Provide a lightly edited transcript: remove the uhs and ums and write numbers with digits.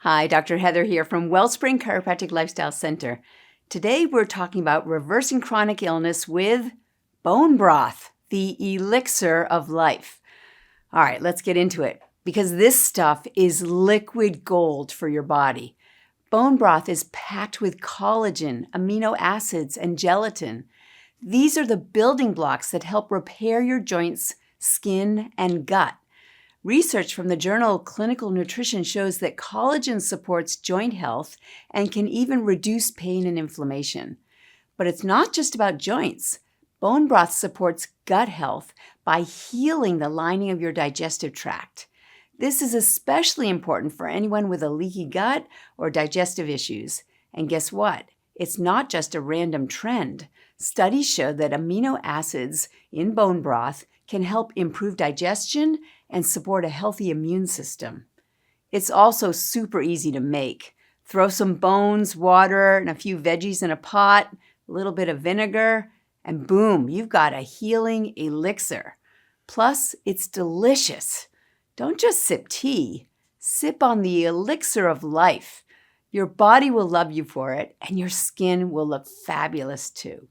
Hi, Dr. Heather here from Wellspring Chiropractic Lifestyle Center. Today we're talking about reversing chronic illness with bone broth, the elixir of life. All right, let's get into it because this stuff is liquid gold for your body. Bone broth is packed with collagen, amino acids, and gelatin. These are the building blocks that help repair your joints, skin, and gut. Research from the journal Clinical Nutrition shows that collagen supports joint health and can even reduce pain and inflammation. But it's not just about joints. Bone broth supports gut health by healing the lining of your digestive tract. This is especially important for anyone with a leaky gut or digestive issues. And guess what? It's not just a random trend. Studies show that amino acids in bone broth can help improve digestion and support a healthy immune system. It's also super easy to make. Throw some bones, water, and a few veggies in a pot, a little bit of vinegar, and boom, you've got a healing elixir. Plus, it's delicious. Don't just sip tea, sip on the elixir of life. Your body will love you for it, and your skin will look fabulous too.